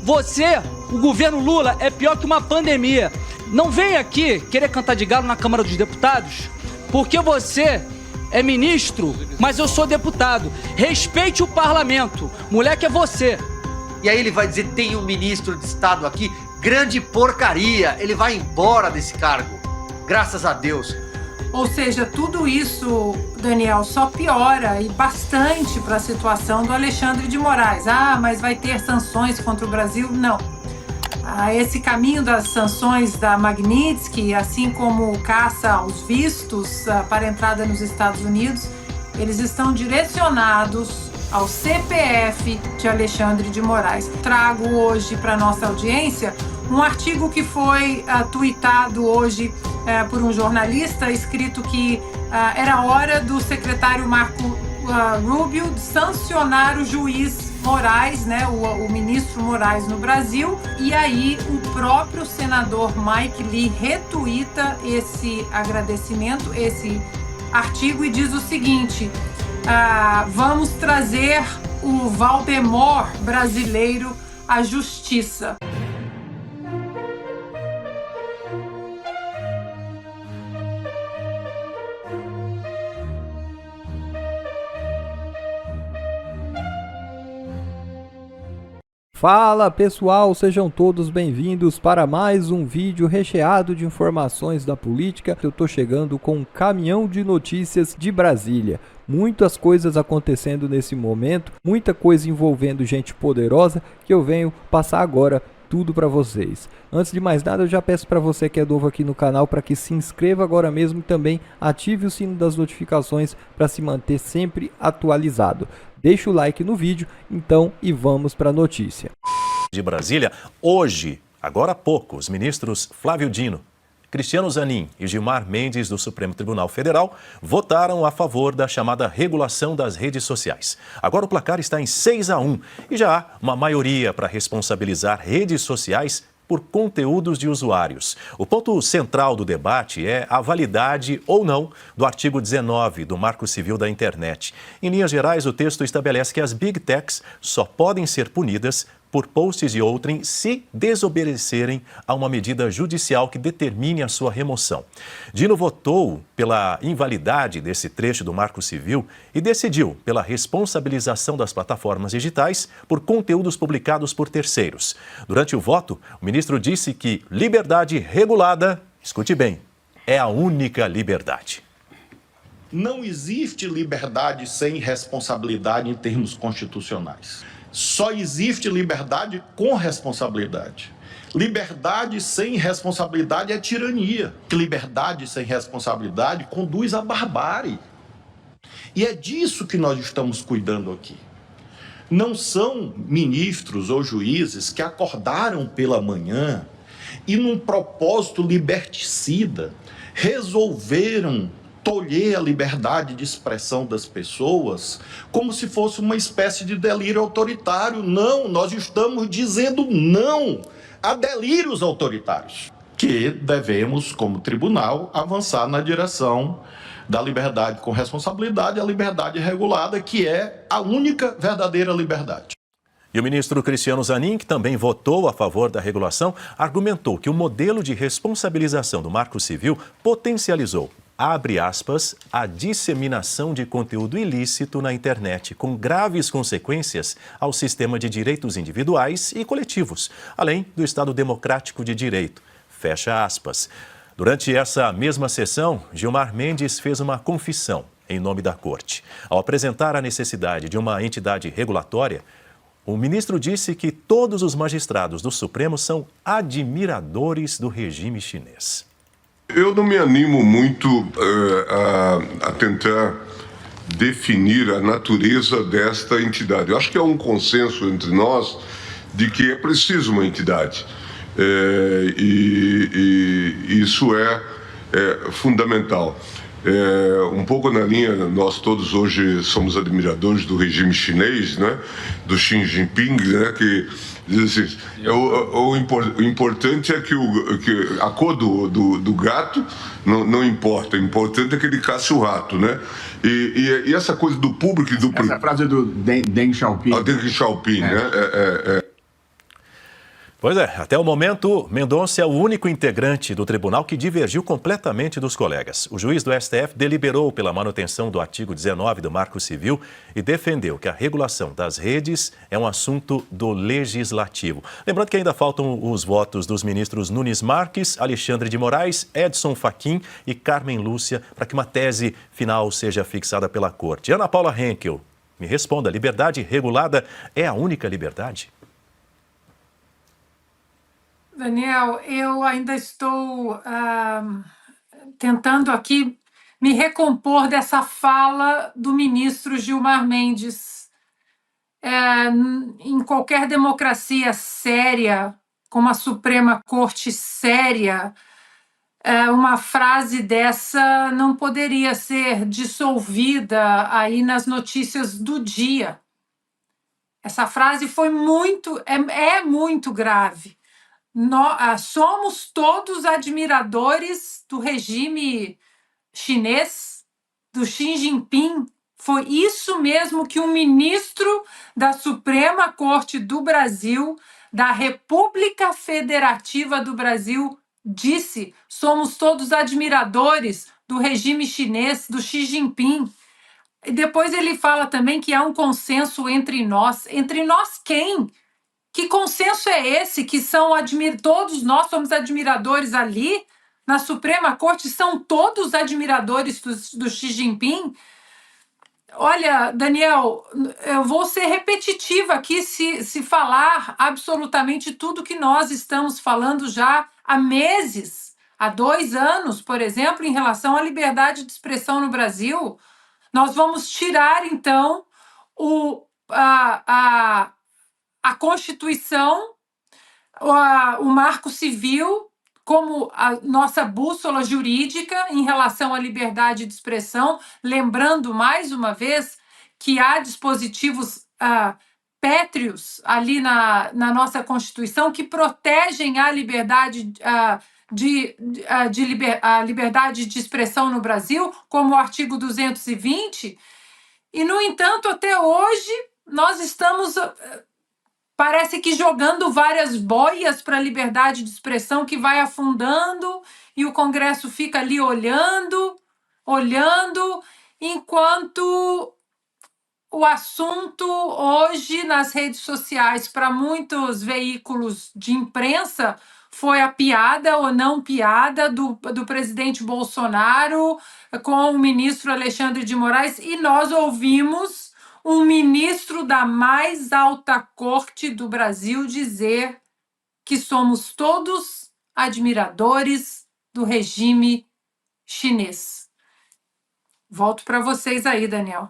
Você, o governo Lula, é pior que uma pandemia. Não vem aqui querer cantar de galo na Câmara dos Deputados, porque você é ministro, mas eu sou deputado. Respeite o parlamento. Moleque é você. E aí ele vai dizer, tem um ministro de Estado aqui, grande porcaria. Ele vai embora desse cargo. Graças a Deus. Ou seja, tudo isso, Daniel, só piora e bastante para a situação do Alexandre de Moraes. Ah, mas vai ter sanções contra o Brasil? Não. Esse caminho das sanções da Magnitsky, assim como o caça aos vistos para entrada nos Estados Unidos, eles estão direcionados ao CPF de Alexandre de Moraes. Trago hoje para nossa audiência um artigo que foi tuitado hoje por um jornalista, escrito que era hora do secretário Marco Rubio sancionar o juiz Moraes, né, o ministro Moraes no Brasil, e aí o próprio senador Mike Lee retuita esse agradecimento, esse artigo, e diz o seguinte: vamos trazer o Valdemar brasileiro à justiça. Fala pessoal, sejam todos bem-vindos para mais um vídeo recheado de informações da política. Eu tô chegando com um caminhão de notícias de Brasília. Muitas coisas acontecendo nesse momento, muita coisa envolvendo gente poderosa que eu venho passar agora tudo para vocês. Antes de mais nada, eu já peço para você que é novo aqui no canal para que se inscreva agora mesmo e também ative o sino das notificações para se manter sempre atualizado. Deixa o like no vídeo, então, e vamos para a notícia. De Brasília, hoje, agora há pouco, os ministros Flávio Dino, Cristiano Zanin e Gilmar Mendes do Supremo Tribunal Federal votaram a favor da chamada regulação das redes sociais. Agora o placar está em 6-1 e já há uma maioria para responsabilizar redes sociais por conteúdos de usuários. O ponto central do debate é a validade ou não do artigo 19 do Marco Civil da Internet. Em linhas gerais, o texto estabelece que as Big Techs só podem ser punidas por posts de outrem se desobedecerem a uma medida judicial que determine a sua remoção. Dino votou pela invalidade desse trecho do Marco Civil e decidiu pela responsabilização das plataformas digitais por conteúdos publicados por terceiros. Durante o voto, o ministro disse que liberdade regulada, escute bem, é a única liberdade. Não existe liberdade sem responsabilidade em termos constitucionais. Só existe liberdade com responsabilidade. Liberdade sem responsabilidade é tirania. Liberdade sem responsabilidade conduz à barbárie. E é disso que nós estamos cuidando aqui. Não são ministros ou juízes que acordaram pela manhã e, num propósito liberticida, resolveram tolher a liberdade de expressão das pessoas como se fosse uma espécie de delírio autoritário. Não, nós estamos dizendo não a delírios autoritários, que devemos, como tribunal, avançar na direção da liberdade com responsabilidade, a liberdade regulada, que é a única verdadeira liberdade. E o ministro Cristiano Zanin, que também votou a favor da regulação, argumentou que o modelo de responsabilização do Marco Civil potencializou, abre aspas, a disseminação de conteúdo ilícito na internet, com graves consequências ao sistema de direitos individuais e coletivos, além do Estado democrático de direito, fecha aspas. Durante essa mesma sessão, Gilmar Mendes fez uma confissão em nome da Corte. Ao apresentar a necessidade de uma entidade regulatória, o ministro disse que todos os magistrados do Supremo são admiradores do regime chinês. Eu não me animo muito a tentar definir a natureza desta entidade. Eu acho que há um consenso entre nós de que é preciso uma entidade. E isso é fundamental. Um pouco na linha, nós todos hoje somos admiradores do regime chinês, né? Do Xi Jinping, né? Que diz assim, o importante é que a cor do gato não importa, o importante é que ele caça o rato, né? E essa coisa do público e do... Essa frase do Deng Xiaoping. Deng Xiaoping, né? Pois é, até o momento, Mendonça é o único integrante do tribunal que divergiu completamente dos colegas. O juiz do STF deliberou pela manutenção do artigo 19 do Marco Civil e defendeu que a regulação das redes é um assunto do legislativo. Lembrando que ainda faltam os votos dos ministros Nunes Marques, Alexandre de Moraes, Edson Fachin e Carmen Lúcia para que uma tese final seja fixada pela Corte. Ana Paula Henkel, me responda, liberdade regulada é a única liberdade? Daniel, eu ainda estou tentando aqui me recompor dessa fala do ministro Gilmar Mendes. Em qualquer democracia séria, com uma Suprema Corte séria, uma frase dessa não poderia ser dissolvida aí nas notícias do dia. Essa frase foi muito grave. Nós somos todos admiradores do regime chinês, do Xi Jinping. Foi isso mesmo que um ministro da Suprema Corte do Brasil, da República Federativa do Brasil, disse. Somos todos admiradores do regime chinês, do Xi Jinping. E depois ele fala também que há um consenso entre nós. Entre nós quem? Que consenso é esse que todos nós somos admiradores ali na Suprema Corte? São todos admiradores do Xi Jinping? Olha, Daniel, eu vou ser repetitiva aqui se falar absolutamente tudo que nós estamos falando já há meses, há 2 anos, por exemplo, em relação à liberdade de expressão no Brasil. Nós vamos tirar, então, a Constituição, o Marco Civil, como a nossa bússola jurídica em relação à liberdade de expressão, lembrando mais uma vez que há dispositivos pétreos ali na nossa Constituição que protegem a liberdade a liberdade de expressão no Brasil, como o artigo 220, e, no entanto, até hoje, nós estamos... Parece que jogando várias boias para a liberdade de expressão que vai afundando e o Congresso fica ali olhando, enquanto o assunto hoje nas redes sociais para muitos veículos de imprensa foi a piada ou não piada do presidente Bolsonaro com o ministro Alexandre de Moraes, e nós ouvimos um ministro da mais alta corte do Brasil dizer que somos todos admiradores do regime chinês. Volto para vocês aí, Daniel.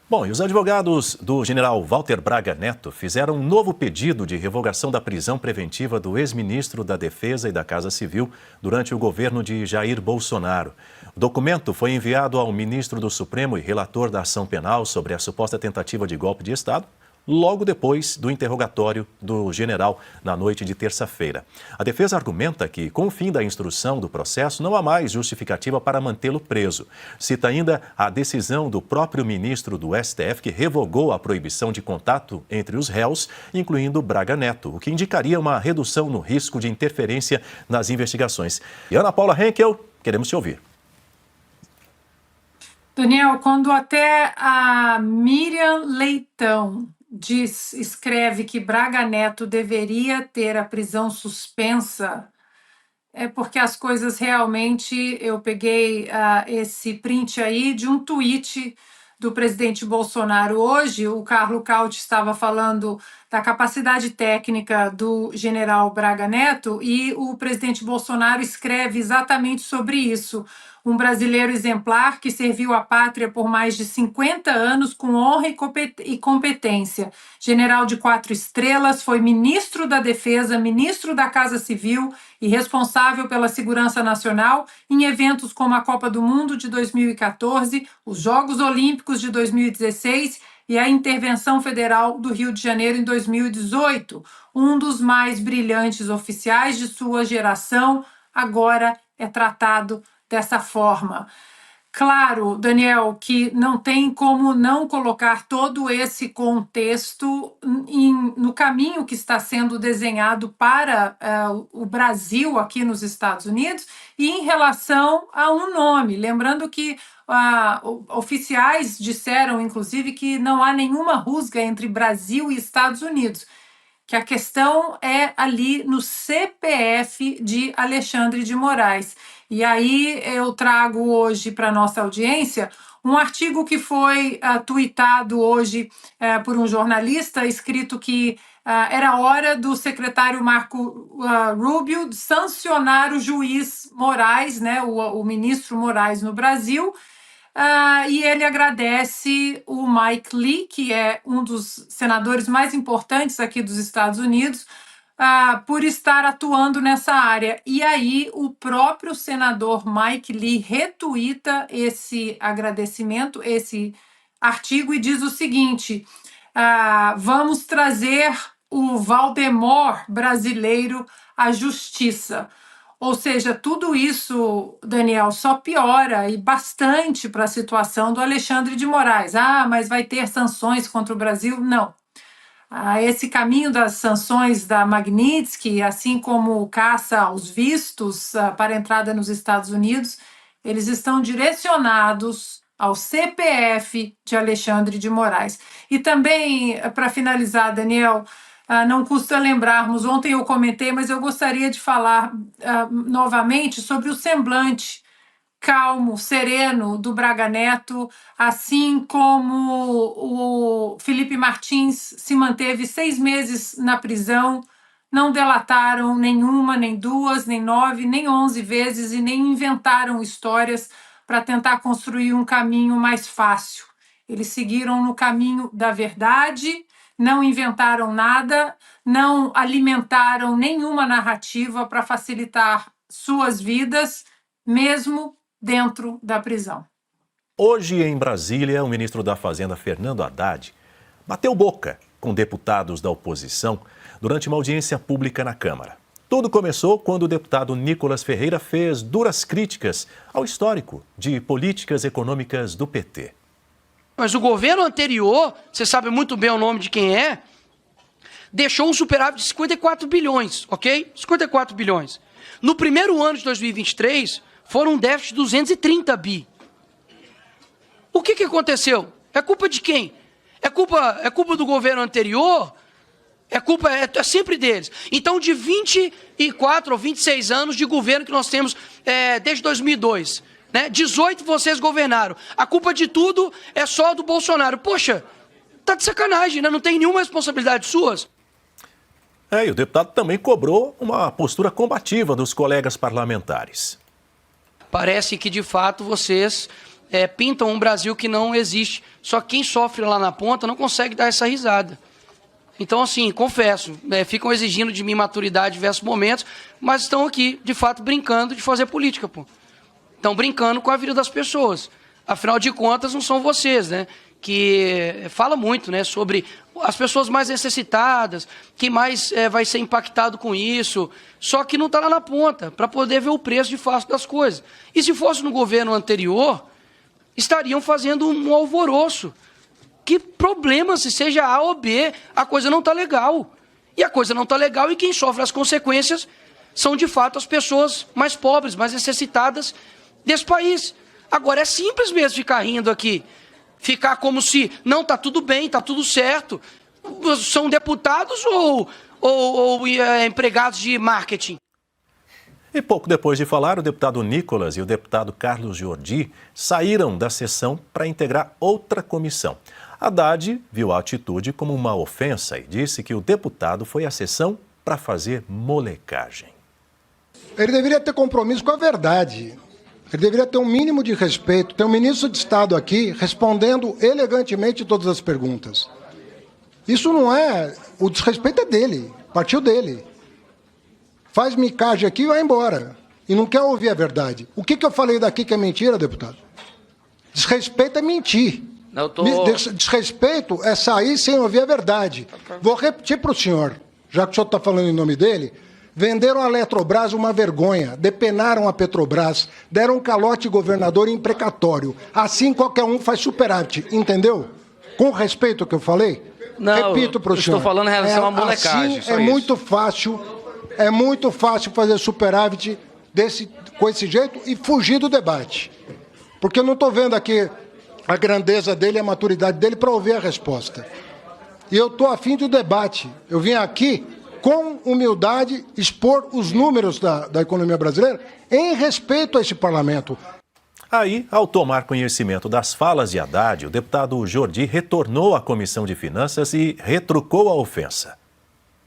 Bom, e os advogados do general Walter Braga Neto fizeram um novo pedido de revogação da prisão preventiva do ex-ministro da Defesa e da Casa Civil durante o governo de Jair Bolsonaro. O documento foi enviado ao ministro do Supremo e relator da ação penal sobre a suposta tentativa de golpe de Estado, logo depois do interrogatório do general na noite de terça-feira. A defesa argumenta que, com o fim da instrução do processo, não há mais justificativa para mantê-lo preso. Cita ainda a decisão do próprio ministro do STF que revogou a proibição de contato entre os réus, incluindo Braga Neto, o que indicaria uma redução no risco de interferência nas investigações. E Ana Paula Henkel, queremos te ouvir. Daniel, quando até a Miriam Leitão escreve que Braga Neto deveria ter a prisão suspensa, é porque as coisas realmente... Eu peguei esse print aí de um tweet do presidente Bolsonaro hoje. O Carlo Cauti estava falando da capacidade técnica do general Braga Neto e o presidente Bolsonaro escreve exatamente sobre isso. Um brasileiro exemplar que serviu a pátria por mais de 50 anos com honra e competência. General de 4 estrelas, foi ministro da Defesa, ministro da Casa Civil e responsável pela segurança nacional em eventos como a Copa do Mundo de 2014, os Jogos Olímpicos de 2016 e a Intervenção Federal do Rio de Janeiro em 2018. Um dos mais brilhantes oficiais de sua geração, agora é tratado dessa forma. Claro, Daniel, que não tem como não colocar todo esse contexto no caminho que está sendo desenhado para o Brasil aqui nos Estados Unidos e em relação a um nome. Lembrando que oficiais disseram, inclusive, que não há nenhuma rusga entre Brasil e Estados Unidos, que a questão é ali no CPF de Alexandre de Moraes. E aí eu trago hoje para a nossa audiência um artigo que foi tuitado hoje por um jornalista, escrito que era hora do secretário Marco Rubio sancionar o juiz Moraes, né, o ministro Moraes no Brasil, e ele agradece o Mike Lee, que é um dos senadores mais importantes aqui dos Estados Unidos, por estar atuando nessa área. E aí o próprio senador Mike Lee retuita esse agradecimento, esse artigo, e diz o seguinte: vamos trazer o Valdemar brasileiro à justiça. Ou seja, tudo isso, Daniel, só piora e bastante para a situação do Alexandre de Moraes. Mas vai ter sanções contra o Brasil? Não. Esse caminho das sanções da Magnitsky, assim como caça aos vistos para entrada nos Estados Unidos, eles estão direcionados ao CPF de Alexandre de Moraes. E também, para finalizar, Daniel, não custa lembrarmos, ontem eu comentei, mas eu gostaria de falar novamente sobre o semblante calmo, sereno do Braga Neto, assim como o Felipe Martins se manteve 6 meses na prisão, não delataram nenhuma, nem 2, nem 9, nem 11 vezes e nem inventaram histórias para tentar construir um caminho mais fácil. Eles seguiram no caminho da verdade, não inventaram nada, não alimentaram nenhuma narrativa para facilitar suas vidas, mesmo dentro da prisão. Hoje, em Brasília, o ministro da Fazenda, Fernando Haddad, bateu boca com deputados da oposição durante uma audiência pública na Câmara. Tudo começou quando o deputado Nicolas Ferreira fez duras críticas ao histórico de políticas econômicas do PT. Mas o governo anterior, você sabe muito bem o nome de quem é, deixou um superávit de 54 bilhões, ok? 54 bilhões. No primeiro ano de 2023, foram um déficit de 230 bi. O que aconteceu? É culpa de quem? É culpa do governo anterior? É sempre deles. Então, de 24 ou 26 anos de governo que nós temos desde 2002, né? 18 vocês governaram. A culpa de tudo é só do Bolsonaro. Poxa, tá de sacanagem, né? Não tem nenhuma responsabilidade suas. E o deputado também cobrou uma postura combativa dos colegas parlamentares. Parece que, de fato, vocês pintam um Brasil que não existe. Só quem sofre lá na ponta não consegue dar essa risada. Então, assim, confesso, ficam exigindo de mim maturidade em diversos momentos, mas estão aqui, de fato, brincando de fazer política, pô. Estão brincando com a vida das pessoas. Afinal de contas, não são vocês, né? Que fala muito, né, sobre as pessoas mais necessitadas, quem mais vai ser impactado com isso, só que não está lá na ponta, para poder ver o preço de fato das coisas. E se fosse no governo anterior, estariam fazendo um alvoroço. Que problema se seja A ou B, a coisa não está legal. E a coisa não está legal e quem sofre as consequências são, de fato, as pessoas mais pobres, mais necessitadas desse país. Agora, é simples mesmo ficar rindo aqui. Ficar como se não está tudo bem, está tudo certo. São deputados ou empregados de marketing? E pouco depois de falar, o deputado Nicolas e o deputado Carlos Jordi saíram da sessão para integrar outra comissão. Haddad viu a atitude como uma ofensa e disse que o deputado foi à sessão para fazer molecagem. Ele deveria ter compromisso com a verdade. Ele deveria ter um mínimo de respeito. Tem um ministro de Estado aqui respondendo elegantemente todas as perguntas. Isso não é... O desrespeito é dele, partiu dele. Faz micagem aqui e vai embora. E não quer ouvir a verdade. O que eu falei daqui que é mentira, deputado? Desrespeito é mentir. Desrespeito é sair sem ouvir a verdade. Vou repetir para o senhor, já que o senhor está falando em nome dele, Venderam a Eletrobras uma vergonha, depenaram a Petrobras, deram um calote governador imprecatório. Assim qualquer um faz superávit, entendeu? Com respeito ao que eu falei? Não, repito para o senhor. estou falando em relação à molecagem. Assim é muito fácil fazer superávit com esse jeito e fugir do debate. Porque eu não estou vendo aqui a grandeza dele e a maturidade dele para ouvir a resposta. E eu estou afim do debate. Eu vim aqui, com humildade, expor os números da economia brasileira em respeito a esse parlamento. Aí, ao tomar conhecimento das falas de Haddad, o deputado Jordi retornou à Comissão de Finanças e retrucou a ofensa.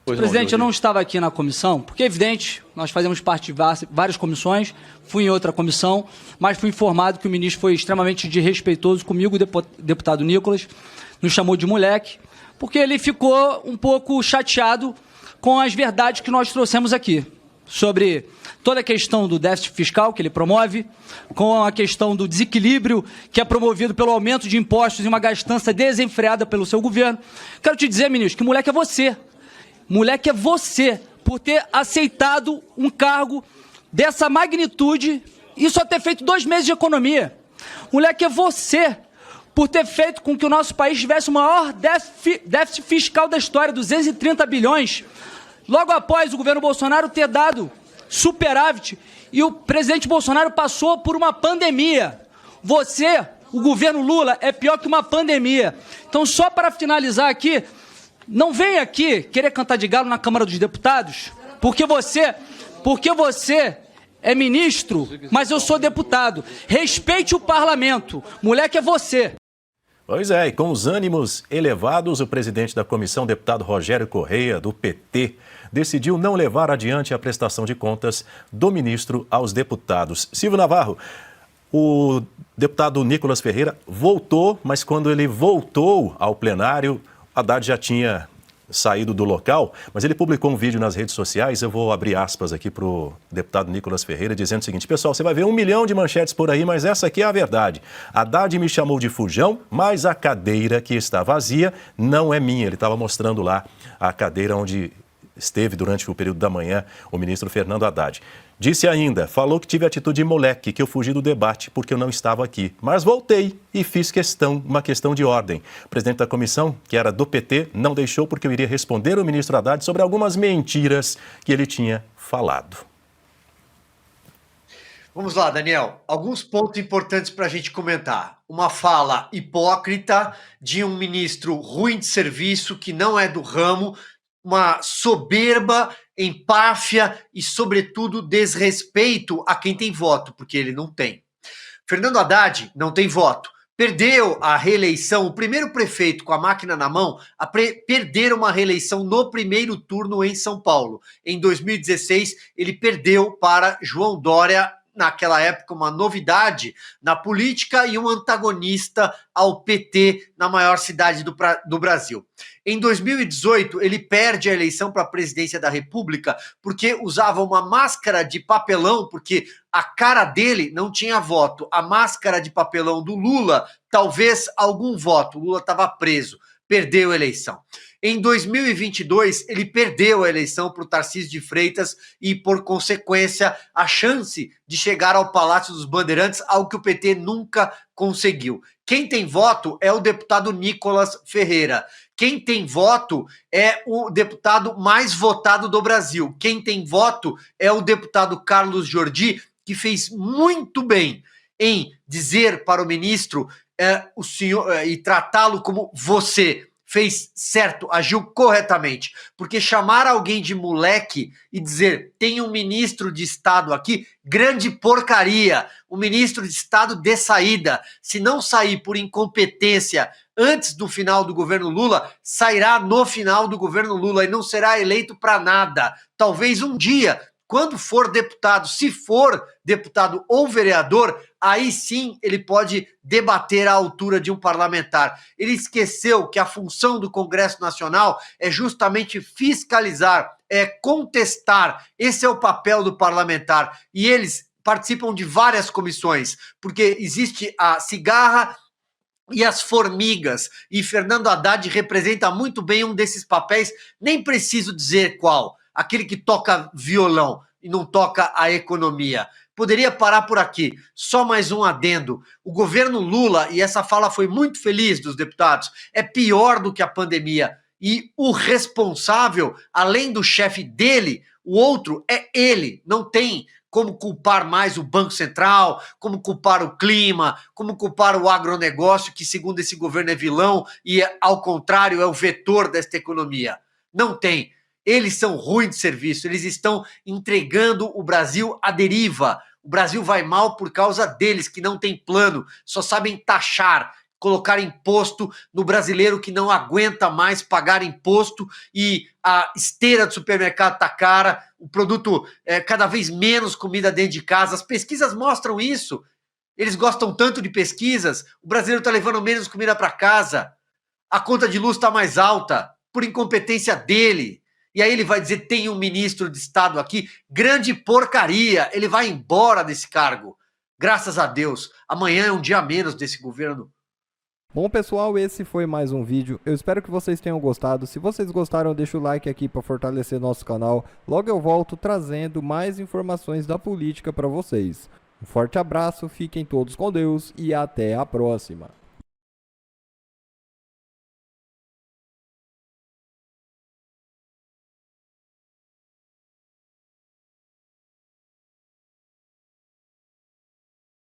Presidente, eu não estava aqui na comissão, porque é evidente, nós fazemos parte de várias comissões, fui em outra comissão, mas fui informado que o ministro foi extremamente desrespeitoso comigo, o deputado Nicolas, nos chamou de moleque, porque ele ficou um pouco chateado com as verdades que nós trouxemos aqui, sobre toda a questão do déficit fiscal que ele promove, com a questão do desequilíbrio que é promovido pelo aumento de impostos e uma gastança desenfreada pelo seu governo. Quero te dizer, ministro, que moleque é você. Moleque é você, por ter aceitado um cargo dessa magnitude e só ter feito 2 meses de economia. Moleque é você, por ter feito com que o nosso país tivesse o maior déficit fiscal da história, 230 bilhões, logo após o governo Bolsonaro ter dado superávit e o presidente Bolsonaro passou por uma pandemia. Você, o governo Lula, é pior que uma pandemia. Então, só para finalizar aqui, não venha aqui querer cantar de galo na Câmara dos Deputados, porque você é ministro, mas eu sou deputado. Respeite o parlamento. Moleque é você. Pois é, e com os ânimos elevados, o presidente da comissão, deputado Rogério Correia, do PT, decidiu não levar adiante a prestação de contas do ministro aos deputados. Silvio Navarro, o deputado Nicolas Ferreira voltou, mas quando ele voltou ao plenário, Haddad já tinha saído do local, mas ele publicou um vídeo nas redes sociais. Eu vou abrir aspas aqui para o deputado Nicolas Ferreira, dizendo o seguinte: pessoal, você vai ver 1 milhão de manchetes por aí, mas essa aqui é a verdade. Haddad me chamou de fujão, mas a cadeira que está vazia não é minha. Ele estava mostrando lá a cadeira onde esteve durante o período da manhã o ministro Fernando Haddad. Disse ainda, falou que tive atitude de moleque, que eu fugi do debate porque eu não estava aqui. Mas voltei e fiz uma questão de ordem. O presidente da comissão, que era do PT, não deixou porque eu iria responder ao ministro Haddad sobre algumas mentiras que ele tinha falado. Vamos lá, Daniel. Alguns pontos importantes para a gente comentar. Uma fala hipócrita de um ministro ruim de serviço, que não é do ramo, uma soberba, empáfia e, sobretudo, desrespeito a quem tem voto, porque ele não tem. Fernando Haddad não tem voto. Perdeu a reeleição, o primeiro prefeito com a máquina na mão a perder uma reeleição no primeiro turno em São Paulo. Em 2016, ele perdeu para João Dória, naquela época uma novidade na política e um antagonista ao PT na maior cidade do Brasil. Em 2018, ele perde a eleição para a presidência da República porque usava uma máscara de papelão, porque a cara dele não tinha voto. A máscara de papelão do Lula, talvez algum voto. O Lula estava preso, perdeu a eleição. Em 2022, ele perdeu a eleição para o Tarcísio de Freitas e, por consequência, a chance de chegar ao Palácio dos Bandeirantes, algo que o PT nunca conseguiu. Quem tem voto é o deputado Nicolas Ferreira. Quem tem voto é o deputado mais votado do Brasil. Quem tem voto é o deputado Carlos Jordi, que fez muito bem em dizer para o ministro o senhor e tratá-lo como você. Fez certo, agiu corretamente, porque chamar alguém de moleque e dizer tem um ministro de Estado aqui, grande porcaria, o ministro de Estado de saída, se não sair por incompetência antes do final do governo Lula, sairá no final do governo Lula e não será eleito para nada, talvez um dia, quando for deputado, se for deputado ou vereador, aí sim ele pode debater à altura de um parlamentar. Ele esqueceu que a função do Congresso Nacional é justamente fiscalizar, é contestar. Esse é o papel do parlamentar. E eles participam de várias comissões, porque existe a cigarra e as formigas. E Fernando Haddad representa muito bem um desses papéis, nem preciso dizer qual. aquele que toca violão e não toca a economia. Poderia parar por aqui. Só mais um adendo. O governo Lula, e essa fala foi muito feliz dos deputados, é pior do que a pandemia. E o responsável, além do chefe dele, o outro é ele. Não tem como culpar mais o Banco Central, como culpar o clima, como culpar o agronegócio, que segundo esse governo é vilão e, ao contrário, é o vetor desta economia. Não tem. Eles são ruins de serviço, eles estão entregando o Brasil à deriva. O Brasil vai mal por causa deles, que não tem plano, só sabem taxar, colocar imposto no brasileiro que não aguenta mais pagar imposto e a esteira do supermercado tá cara, o produto cada vez menos comida dentro de casa. As pesquisas mostram isso. Eles gostam tanto de pesquisas, o brasileiro tá levando menos comida para casa. A conta de luz tá mais alta por incompetência dele. E aí ele vai dizer, tem um ministro de Estado aqui, grande porcaria, ele vai embora desse cargo. Graças a Deus, amanhã é um dia a menos desse governo. Bom, pessoal, esse foi mais um vídeo. Eu espero que vocês tenham gostado. Se vocês gostaram, deixa o like aqui para fortalecer nosso canal. Logo eu volto trazendo mais informações da política para vocês. Um forte abraço, fiquem todos com Deus e até a próxima.